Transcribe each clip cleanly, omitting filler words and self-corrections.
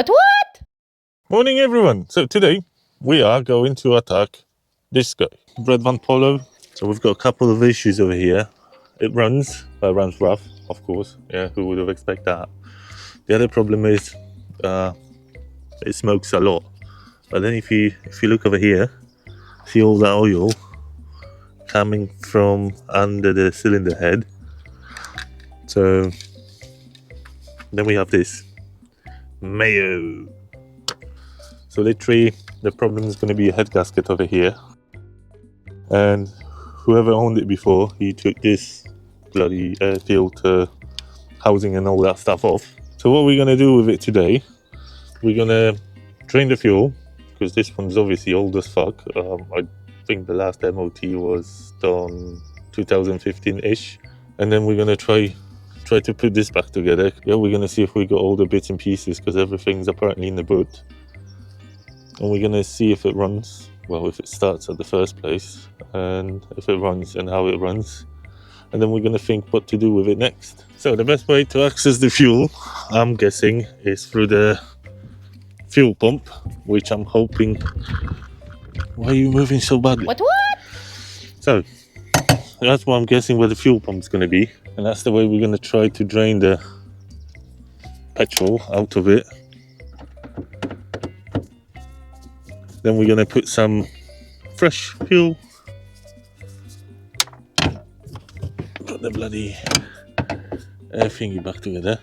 What? Morning everyone. So today we are going to attack this guy, breadvan Polo. So we've got a couple of issues over here. It runs rough, of course. Yeah, who would have expected that? The other problem is it smokes a lot. But then if you look over here, see all that oil coming from under the cylinder head. So then we have this mayo. So literally the problem is going to be a head gasket over here, and whoever owned it before, he took this bloody air filter housing and all that stuff off. So what we're going to do with it today, we're going to drain the fuel, because this one's obviously old as fuck. I think the last MOT was done 2015-ish, and then we're going to try to put this back together. Yeah, we're going to see if we got all the bits and pieces, because everything's apparently in the boot. And we're going to see if it runs, well, if it starts at the first place, and if it runs and how it runs. And then we're going to think what to do with it next. So the best way to access the fuel, I'm guessing, is through the fuel pump, which I'm hoping... Why are you moving so badly? What? So that's what I'm guessing where the fuel pump is going to be. And that's the way we're going to try to drain the petrol out of it. Then we're going to put some fresh fuel. Put the bloody air thingy back together.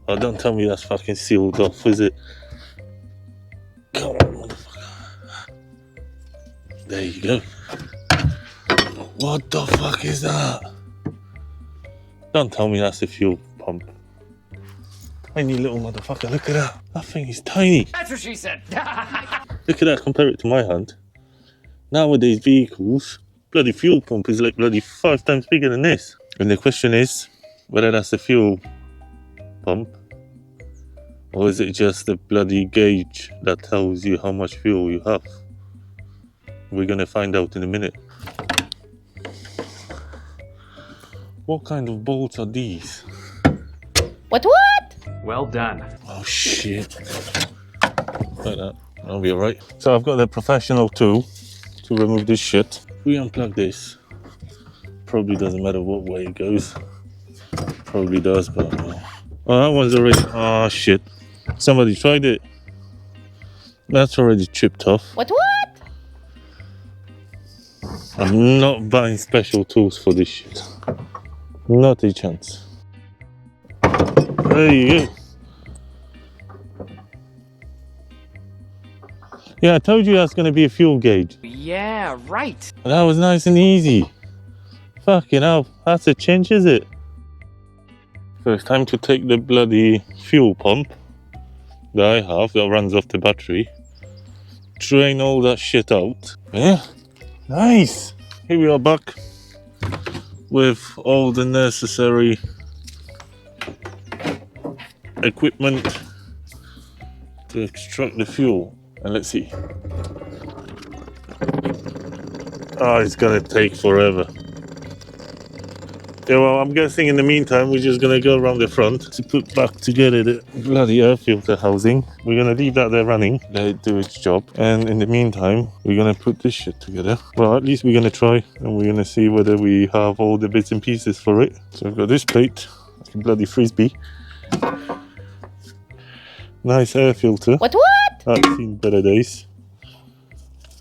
Oh, don't tell me that's fucking sealed off, is it? Come on, motherfucker. There you go. What the fuck is that? Don't tell me that's a fuel pump. Tiny little motherfucker, look at that. That thing is tiny. That's what she said. Look at that, compare it to my hand. Nowadays vehicles, bloody fuel pump is like bloody 5 times bigger than this. And the question is whether that's a fuel pump, or is it just a bloody gauge that tells you how much fuel you have? We're gonna find out in a minute. What kind of bolts are these? What? Well done. Oh shit. Like that. That'll be alright. So I've got the professional tool to remove this shit. If we unplug this, probably doesn't matter what way it goes. Probably does, but oh, that one's already... Oh shit. Somebody tried it. That's already chipped off. What? I'm not buying special tools for this shit. Not a chance. There you go. Yeah, I told you that's going to be a fuel gauge. Yeah, right. That was nice and easy. Fucking hell, that's a cinch, is it? So it's time to take the bloody fuel pump that I have, that runs off the battery, drain all that shit out. Yeah, nice. Here we are back with all the necessary equipment to extract the fuel. And let's see. Oh, it's gonna take forever. Yeah, well, I'm guessing in the meantime we're just gonna go around the front to put back together the bloody air filter housing. We're gonna leave that there running, let it do its job, and in the meantime we're gonna put this shit together. Well, at least we're gonna try, and we're gonna see whether we have all the bits and pieces for it. So we've got this plate, like a bloody frisbee. Nice air filter. What? That's seen better days.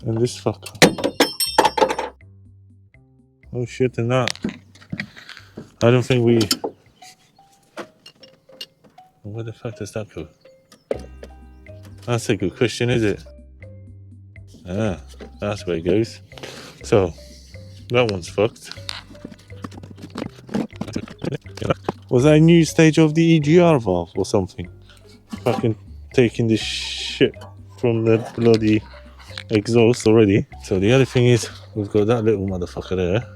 And this fucker. Oh shit, and that. I don't think we... Where the fuck does that go? That's a good question, is it? Ah, that's where it goes. So, that one's fucked. Was that a new stage of the EGR valve or something? Fucking taking this shit from the bloody exhaust already. So the other thing is, we've got that little motherfucker there.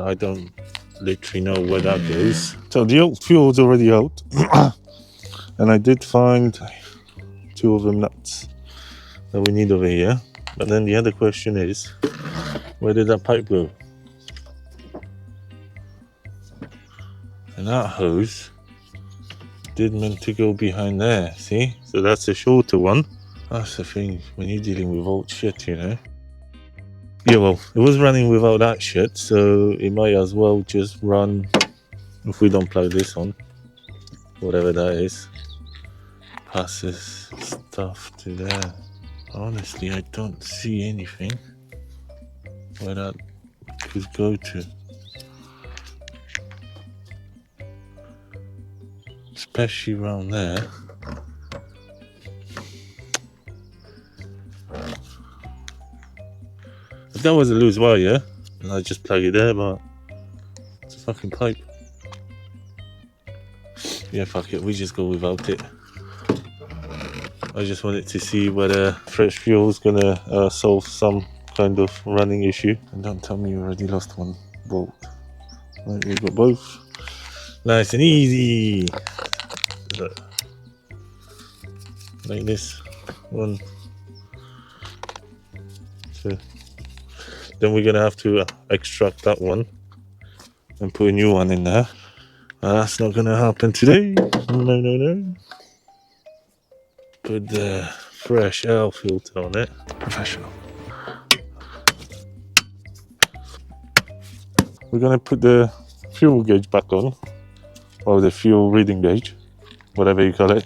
I don't literally know where that goes. So the old fuel's already out. And I did find 2 of them nuts that we need over here. But then the other question is, where did that pipe go? And that hose did meant to go behind there, see? So that's a shorter one. That's the thing when you're dealing with old shit, you know. Yeah, well, it was running without that shit, so it might as well just run if we don't plug this on. Whatever that is. Passes stuff to there. Honestly, I don't see anything where that could go to. Especially around there. If that was a loose wire, then I'd just plug it there, but it's a fucking pipe. Yeah, fuck it, we just go without it. I just wanted to see whether fresh fuel is gonna solve some kind of running issue. And don't tell me you already lost one bolt. Right, we've got both. Nice and easy. Like this. 1, 2. Then we're gonna have to extract that one and put a new one in there. That's not gonna happen today. No. Put the fresh air filter on it. Professional. We're gonna put the fuel gauge back on, or the fuel reading gauge, whatever you call it.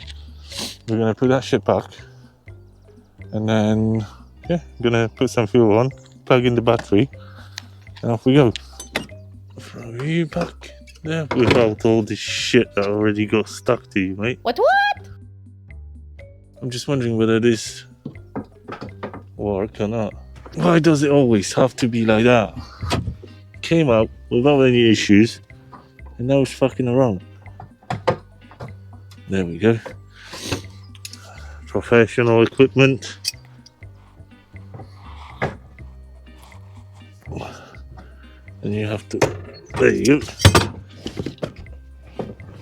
We're gonna put that shit back, and then yeah, gonna put some fuel on, plug in the battery, and off we go. Throw you back there without all this shit that already got stuck to you, mate. What? I'm just wondering whether this work or not. Why does it always have to be like that? Came out without any issues, and now it's fucking around. There we go. Professional equipment. And you have to, there you go.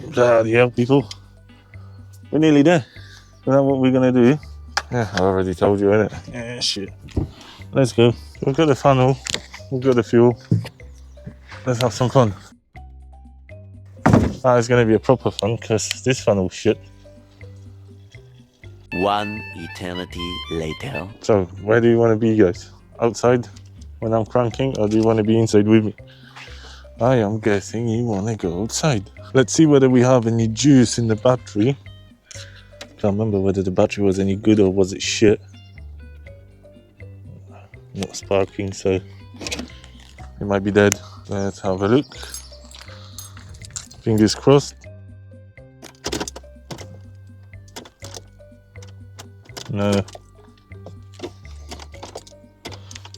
Bloody hell, people. We're nearly there. Is that what we're gonna do? Yeah, I already told you, innit? Yeah, shit. Let's go. We've got the funnel, we've got the fuel. Let's have some fun. That is gonna be a proper fun, because this funnel's shit. One eternity later. So, where do you want to be, guys? Outside when I'm cranking, or do you want to be inside with me? I am guessing you want to go outside. Let's see whether we have any juice in the battery. Can't remember whether the battery was any good or was it shit. Not sparking, so it might be dead. Let's have a look. Fingers crossed. No.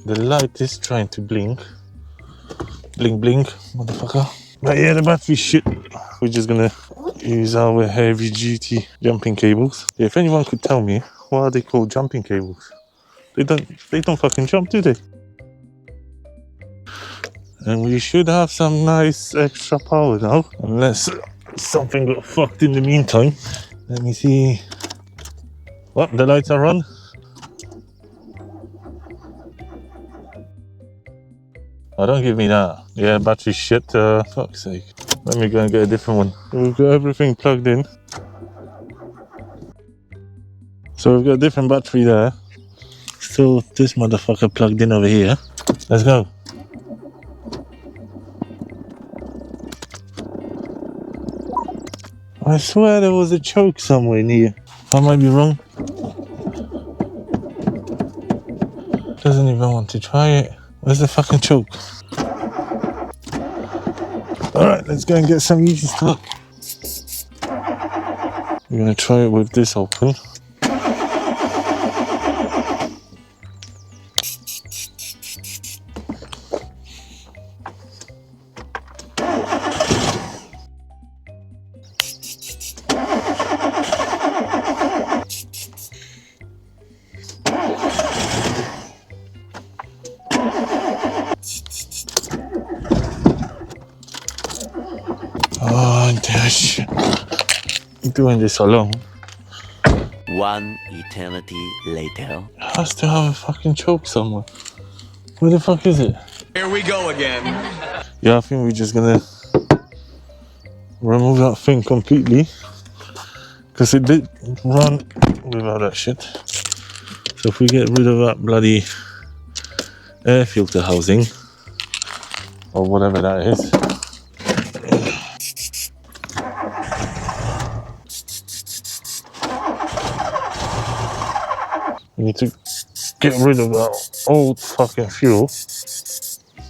The light is trying to blink. Blink, blink, motherfucker. But yeah, the battery's shit. We're just gonna use our heavy duty jumping cables. Yeah, if anyone could tell me, what are they called jumping cables? They don't fucking jump, do they? And we should have some nice extra power now, unless something got fucked in the meantime. Let me see. What, the lights are on? Oh, don't give me that. Yeah, battery shit, fuck's sake. Let me go and get a different one. We've got everything plugged in. So we've got a different battery there. Still this motherfucker plugged in over here. Let's go. I swear there was a choke somewhere near. I might be wrong. Doesn't even want to try it. Where's the fucking choke? Alright, let's go and get some easy stuff. We're gonna try it with this open. Oh, gosh. I'm doing this alone. One eternity later. It has to have a fucking choke somewhere. Where the fuck is it? Here we go again. Yeah, I think we're just gonna remove that thing completely because it did run without that shit. So if we get rid of that bloody air filter housing, or whatever that is, we need to get rid of that old fucking fuel.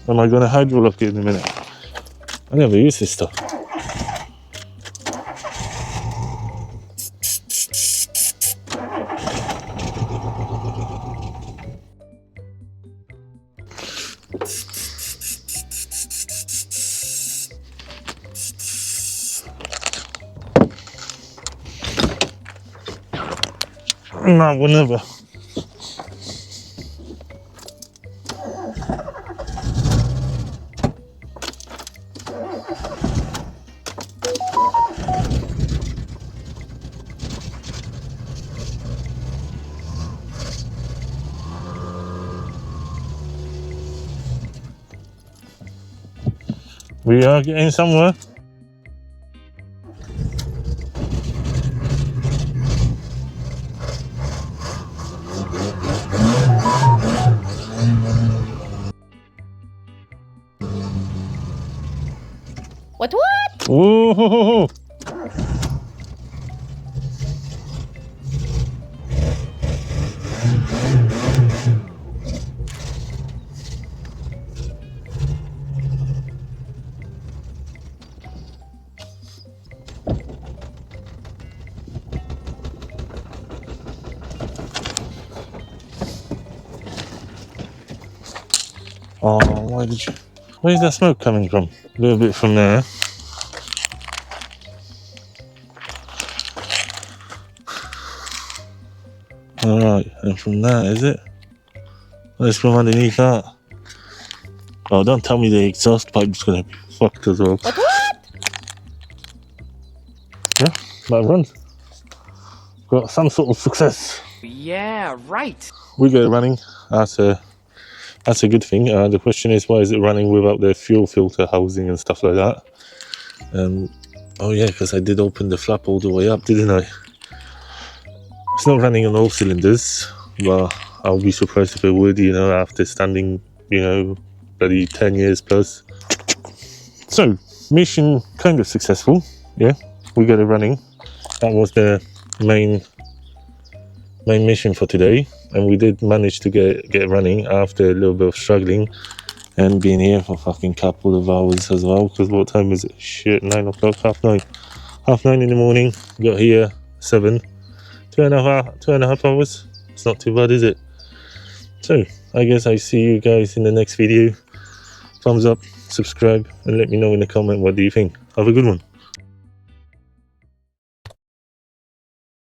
Am I gonna hydrolock it in a minute? I never use this stuff. No, whenever. We are getting somewhere. What? Ooh. Oh, where's that smoke coming from? A little bit from there. Alright, and from that, is it? Let's from underneath that. Oh, don't tell me the exhaust pipe's gonna be fucked as well. What? Yeah, that runs. Got some sort of success. Yeah, right. We get it running. That's a good thing. The question is, why is it running without the fuel filter housing and stuff like that? Oh yeah, because I did open the flap all the way up, didn't I? It's not running on all cylinders, but I'll be surprised if it would, you know, after standing, you know, bloody 10 years plus. So, mission kind of successful. Yeah, we got it running. That was the main mission for today, and we did manage to get it running after a little bit of struggling and being here for a fucking couple of hours as well. Because what time is it? Shit, 9 o'clock, half nine in the morning. Got here 7. 2.5 hours. It's not too bad, is it? So I guess I see you guys in the next video. Thumbs up, subscribe, and let me know in the comment what do you think. Have a good one.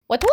What?